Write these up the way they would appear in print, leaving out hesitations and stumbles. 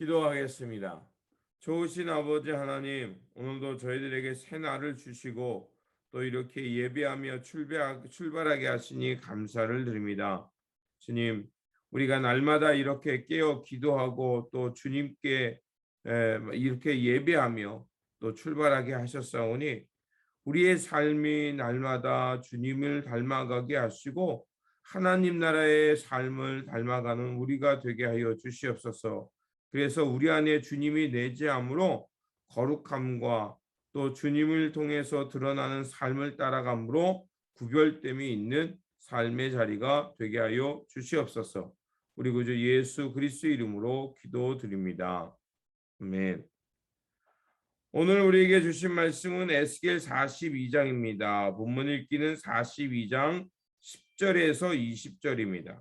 기도하겠습니다. 좋으신 아버지 하나님, 오늘도 저희들에게 새 날을 주시고 또 이렇게 예배하며 출발하게 하시니 감사를 드립니다. 주님, 우리가 날마다 이렇게 깨어 기도하고 또 주님께 이렇게 예배하며 또 출발하게 하셨사오니 우리의 삶이 날마다 주님을 닮아가게 하시고 하나님 나라의 삶을 닮아가는 우리가 되게 하여 주시옵소서. 그래서 우리 안에 주님이 내재함으로 거룩함과 또 주님을 통해서 드러나는 삶을 따라감으로 구별됨이 있는 삶의 자리가 되게 하여 주시옵소서. 우리 구주 예수 그리스도 이름으로 기도드립니다. 아멘. 오늘 우리에게 주신 말씀은 에스겔 42장입니다. 본문 읽기는 42장 10절에서 20절입니다.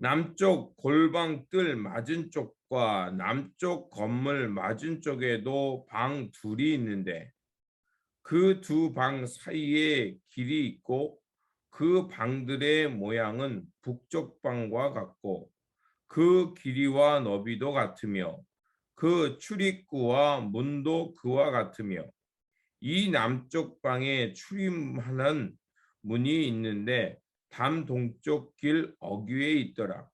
남쪽 골방 뜰 맞은 쪽과 남쪽 건물 맞은 쪽에도 방 둘이 있는데 그 두 방 사이에 길이 있고 그 방들의 모양은 북쪽 방과 같고 그 길이와 너비도 같으며 그 출입구와 문도 그와 같으며 이 남쪽 방에 출입하는 문이 있는데 담 동쪽 길 어귀에 있더라.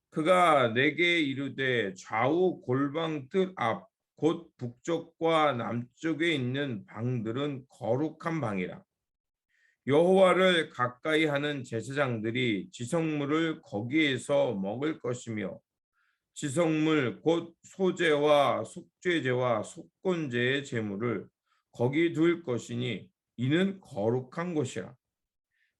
그가 내게 이르되 좌우 골방 뜰 앞 곧 북쪽과 남쪽에 있는 방들은 거룩한 방이라. 여호와를 가까이 하는 제사장들이 지성물을 거기에서 먹을 것이며 지성물 곧 소제와 속죄제와 속건제의 제물을 거기 둘 것이니 이는 거룩한 곳이라.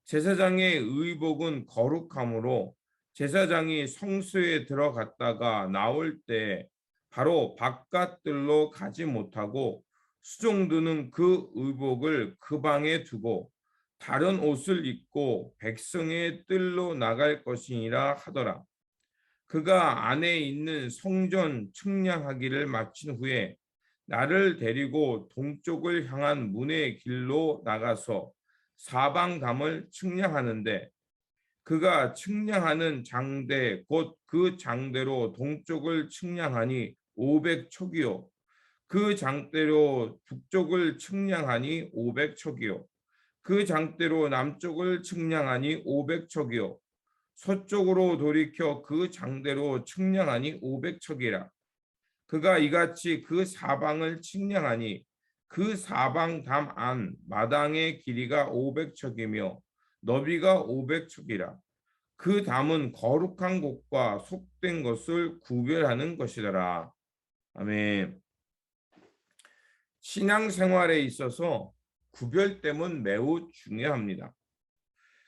제사장의 의복은 거룩함으로 제사장이 성소에 들어갔다가 나올 때 바로 바깥들로 가지 못하고 수종드는 그 의복을 그 방에 두고 다른 옷을 입고 백성의 뜰로 나갈 것이니라 하더라. 그가 안에 있는 성전 측량하기를 마친 후에 나를 데리고 동쪽을 향한 문의 길로 나가서 사방담을 측량하는데 그가 측량하는 장대 곧 그 장대로 동쪽을 측량하니 500척이요 그 장대로 북쪽을 측량하니 500척이요 그 장대로 남쪽을 측량하니 500척이요 서쪽으로 돌이켜 그 장대로 측량하니 500척이라. 그가 이같이 그 사방을 측량하니 그 사방 담 안 마당의 길이가 500척이며 너비가 500척이라. 그 담은 거룩한 곳과 속된 것을 구별하는 것이더라. 아멘. 신앙생활에 있어서 구별됨은 매우 중요합니다.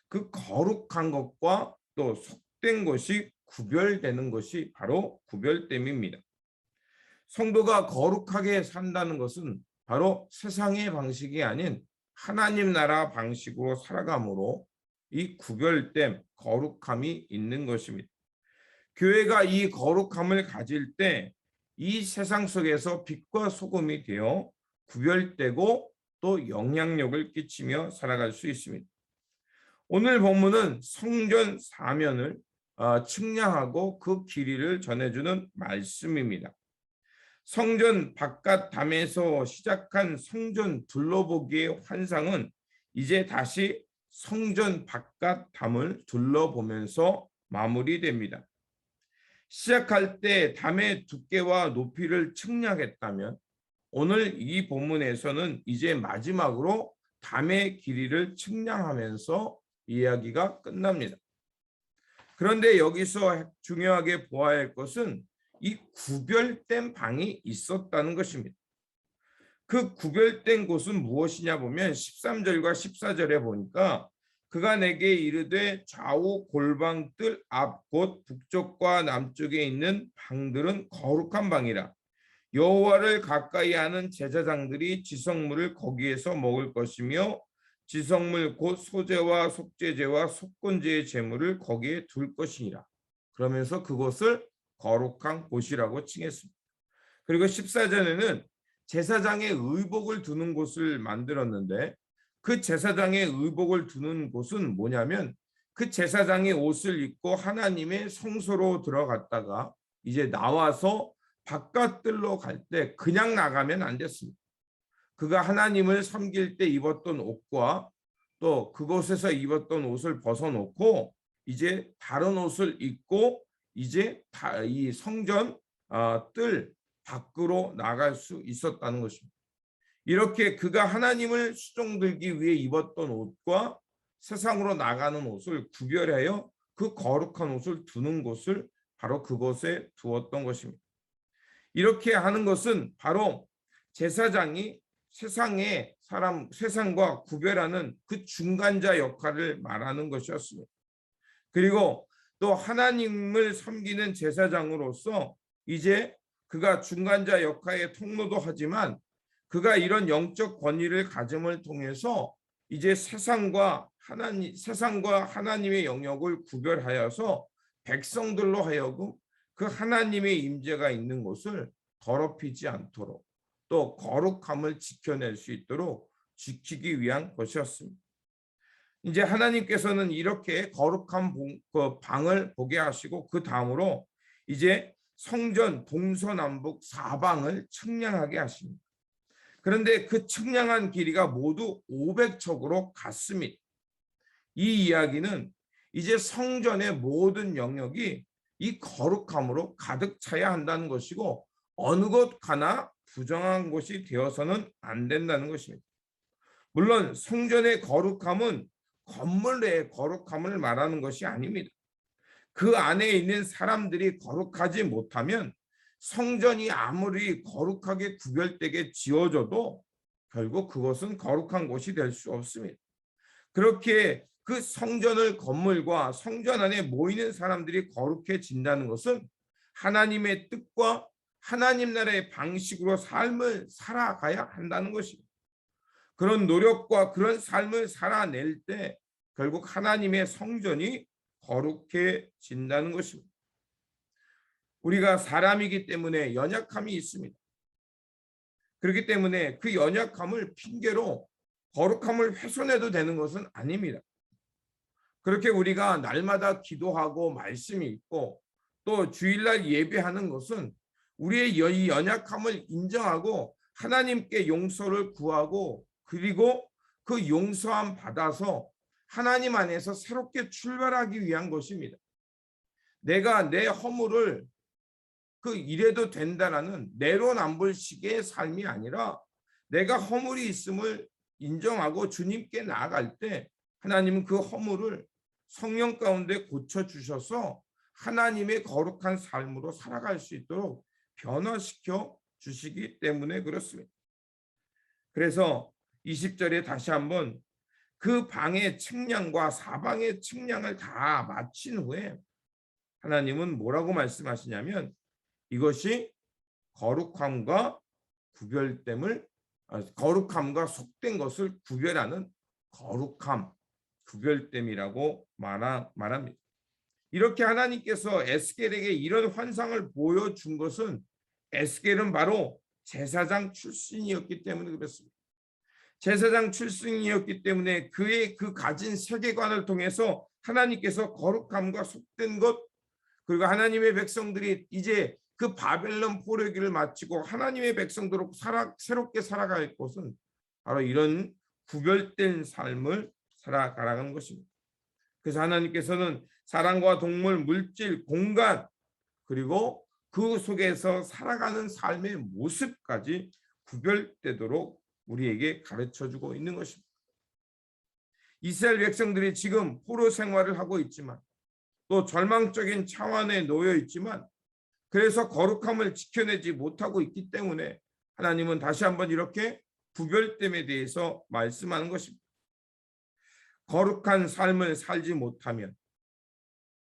그 거룩한 것과 또 속된 것이 구별되는 것이 바로 구별됨입니다. 성도가 거룩하게 산다는 것은 바로 세상의 방식이 아닌 하나님 나라 방식으로 살아감으로 이 구별됨, 거룩함이 있는 것입니다. 교회가 이 거룩함을 가질 때 이 세상 속에서 빛과 소금이 되어 구별되고 또 영향력을 끼치며 살아갈 수 있습니다. 오늘 본문은 성전 사면을 측량하고 그 길이를 전해주는 말씀입니다. 성전 바깥 담에서 시작한 성전 둘러보기의 환상은 이제 다시 성전 바깥 담을 둘러보면서 마무리됩니다. 시작할 때 담의 두께와 높이를 측량했다면 오늘 이 본문에서는 이제 마지막으로 담의 길이를 측량하면서 이야기가 끝납니다. 그런데 여기서 중요하게 보아야 할 것은 이 구별된 방이 있었다는 것입니다. 그 구별된 곳은 무엇이냐 보면 13절과 14절에 보니까 그가 내게 이르되 좌우 골방 뜰 앞 곧 북쪽과 남쪽에 있는 방들은 거룩한 방이라. 여호와를 가까이 하는 제사장들이 지성물을 거기에서 먹을 것이며 지성물 곧 소제와 속죄제와 속건제의 제물을 거기에 둘 것이니라. 그러면서 그것을 거룩한 곳이라고 칭했습니다. 그리고 14절에는 제사장의 의복을 두는 곳을 만들었는데 그 제사장의 의복을 두는 곳은 뭐냐면 그 제사장이 옷을 입고 하나님의 성소로 들어갔다가 이제 나와서 바깥들로 갈 때 그냥 나가면 안 됐습니다. 그가 하나님을 섬길 때 입었던 옷과 또 그곳에서 입었던 옷을 벗어놓고 이제 다른 옷을 입고 이제 이 성전 뜰 밖으로 나갈 수 있었다는 것입니다. 이렇게 그가 하나님을 수종들기 위해 입었던 옷과 세상으로 나가는 옷을 구별하여 그 거룩한 옷을 두는 곳을 바로 그곳에 두었던 것입니다. 이렇게 하는 것은 바로 제사장이 세상과 구별하는 그 중간자 역할을 말하는 것이었습니다. 그리고 또 하나님을 섬기는 제사장으로서 이제 그가 중간자 역할의 통로도 하지만 그가 이런 영적 권위를 가짐을 통해서 이제 세상과 하나님의 영역을 구별하여서 백성들로 하여금 그 하나님의 임재가 있는 곳을 더럽히지 않도록 또 거룩함을 지켜낼 수 있도록 지키기 위한 것이었습니다. 이제 하나님께서는 이렇게 거룩한 방을 보게 하시고 그 다음으로 이제 성전 동서남북 사방을 측량하게 하십니다. 그런데 그 측량한 길이가 모두 500척으로 같습니다. 이 이야기는 이제 성전의 모든 영역이 이 거룩함으로 가득 차야 한다는 것이고 어느 곳 가나 부정한 곳이 되어서는 안 된다는 것입니다. 물론 성전의 거룩함은 건물 내의 거룩함을 말하는 것이 아닙니다. 그 안에 있는 사람들이 거룩하지 못하면 성전이 아무리 거룩하게 구별되게 지어져도 결국 그것은 거룩한 곳이 될 수 없습니다. 그렇게 그 성전을 건물과 성전 안에 모이는 사람들이 거룩해진다는 것은 하나님의 뜻과 하나님 나라의 방식으로 삶을 살아가야 한다는 것입니다. 그런 노력과 그런 삶을 살아낼 때 결국 하나님의 성전이 거룩해진다는 것입니다. 우리가 사람이기 때문에 연약함이 있습니다. 그렇기 때문에 그 연약함을 핑계로 거룩함을 훼손해도 되는 것은 아닙니다. 그렇게 우리가 날마다 기도하고 말씀이 있고 또 주일날 예배하는 것은 우리의 이 연약함을 인정하고 하나님께 용서를 구하고 그리고 그 용서함 받아서 하나님 안에서 새롭게 출발하기 위한 것입니다. 내가 내 허물을 이래도 된다라는 내로남불식의 삶이 아니라 내가 허물이 있음을 인정하고 주님께 나아갈 때 하나님은 그 허물을 성령 가운데 고쳐주셔서 하나님의 거룩한 삶으로 살아갈 수 있도록 변화시켜 주시기 때문에 그렇습니다. 그래서 20절에 다시 한번 그 방의 측량과 사방의 측량을 다 마친 후에 하나님은 뭐라고 말씀하시냐면 이것이 거룩함과 속된 것을 구별하는 거룩함, 구별됨이라고 말합니다. 이렇게 하나님께서 에스겔에게 이런 환상을 보여준 것은 에스겔은 바로 제사장 출신이었기 때문에 그렇습니다. 제사장 출신이었기 때문에 그의 그 가진 세계관을 통해서 하나님께서 거룩함과 속된 것 그리고 하나님의 백성들이 이제 그 바벨론 포로기를 마치고 하나님의 백성들로 새롭게 살아갈 것은 바로 이런 구별된 삶을 살아가라는 것입니다. 그래서 하나님께서는 사람과 동물, 물질, 공간 그리고 그 속에서 살아가는 삶의 모습까지 구별되도록 우리에게 가르쳐주고 있는 것입니다. 이스라엘 백성들이 지금 포로 생활을 하고 있지만 또 절망적인 차원에 놓여 있지만 그래서 거룩함을 지켜내지 못하고 있기 때문에 하나님은 다시 한번 이렇게 구별됨에 대해서 말씀하는 것입니다. 거룩한 삶을 살지 못하면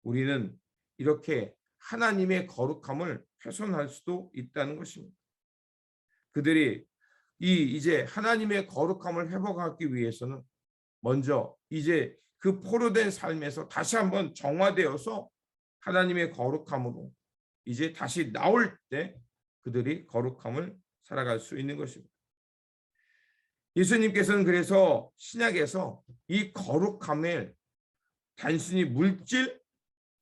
우리는 이렇게 하나님의 거룩함을 훼손할 수도 있다는 것입니다. 그들이 이제 하나님의 거룩함을 회복하기 위해서는 먼저 이제 그 포로된 삶에서 다시 한번 정화되어서 하나님의 거룩함으로 이제 다시 나올 때 그들이 거룩함을 살아갈 수 있는 것입니다. 예수님께서는 그래서 신약에서 이 거룩함을 단순히 물질,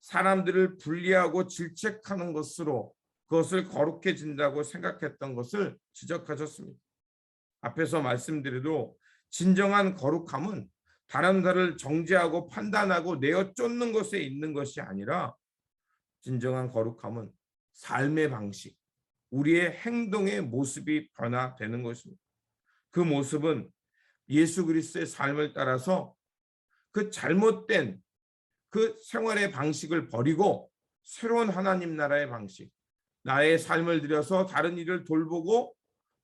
사람들을 분리하고 질책하는 것으로 그것을 거룩해진다고 생각했던 것을 지적하셨습니다. 앞에서 말씀드려도 진정한 거룩함은 다른 자를 정죄하고 판단하고 내어 쫓는 것에 있는 것이 아니라 진정한 거룩함은 삶의 방식, 우리의 행동의 모습이 변화되는 것입니다. 그 모습은 예수 그리스도의 삶을 따라서 그 잘못된 그 생활의 방식을 버리고 새로운 하나님 나라의 방식, 나의 삶을 들여서 다른 이를 돌보고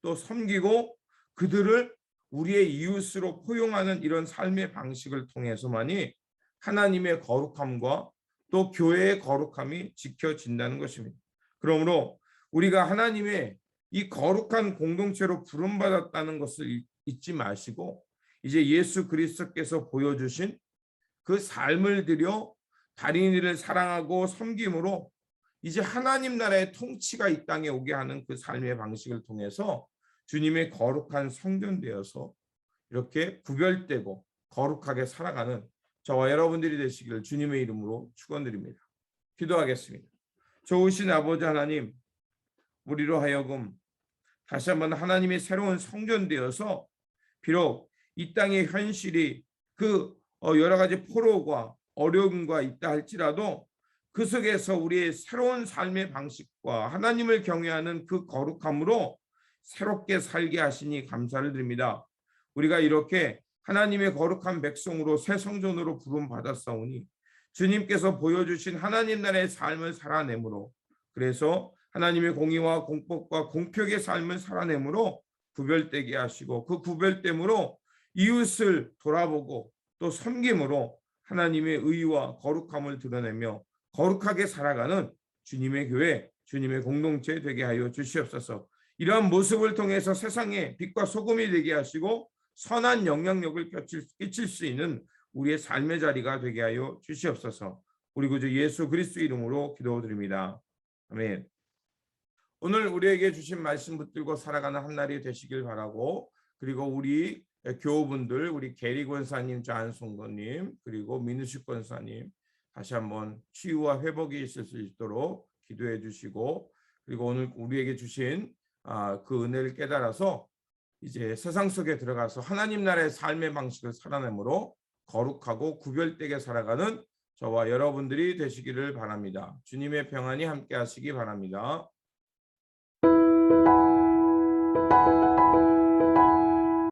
또 섬기고 그들을 우리의 이웃으로 포용하는 이런 삶의 방식을 통해서만이 하나님의 거룩함과 또 교회의 거룩함이 지켜진다는 것입니다. 그러므로 우리가 하나님의 이 거룩한 공동체로 부름받았다는 것을 잊지 마시고 이제 예수 그리스도께서 보여주신 그 삶을 들여 다른 이를 사랑하고 섬김으로 이제 하나님 나라의 통치가 이 땅에 오게 하는 그 삶의 방식을 통해서 주님의 거룩한 성전 되어서 이렇게 구별되고 거룩하게 살아가는 저와 여러분들이 되시기를 주님의 이름으로 축원드립니다. 기도하겠습니다. 좋으신 아버지 하나님, 우리로 하여금 다시 한번 하나님의 새로운 성전 되어서 비록 이 땅의 현실이 그 여러 가지 포로가 어려움과 있다 할지라도 그 속에서 우리의 새로운 삶의 방식과 하나님을 경외하는 그 거룩함으로 새롭게 살게 하시니 감사를 드립니다. 우리가 이렇게 하나님의 거룩한 백성으로 새 성전으로 부름 받았사오니 주님께서 보여주신 하나님 나라의 삶을 살아내므로 그래서 하나님의 공의와 공법과 공평의 삶을 살아내므로 구별되게 하시고 그 구별됨으로 이웃을 돌아보고 또 섬김으로 하나님의 의와 거룩함을 드러내며 거룩하게 살아가는 주님의 교회, 주님의 공동체 되게 하여 주시옵소서. 이러한 모습을 통해서 세상에 빛과 소금이 되게 하시고 선한 영향력을 끼칠 수 있는 우리의 삶의 자리가 되게 하여 주시옵소서. 우리 구주 예수 그리스도 이름으로 기도드립니다. 아멘. 오늘 우리에게 주신 말씀 붙들고 살아가는 한 날이 되시길 바라고, 그리고 우리 교우분들, 우리 게리 권사님, 장송도님, 그리고 민우식 권사님 다시 한번 치유와 회복이 있을 수 있도록 기도해 주시고, 그리고 오늘 우리에게 주신 그 은혜를 깨달아서 이제 세상 속에 들어가서 하나님 나라의 삶의 방식을 살아내므로 거룩하고 구별되게 살아가는 저와 여러분들이 되시기를 바랍니다. 주님의 평안이 함께 하시기 바랍니다.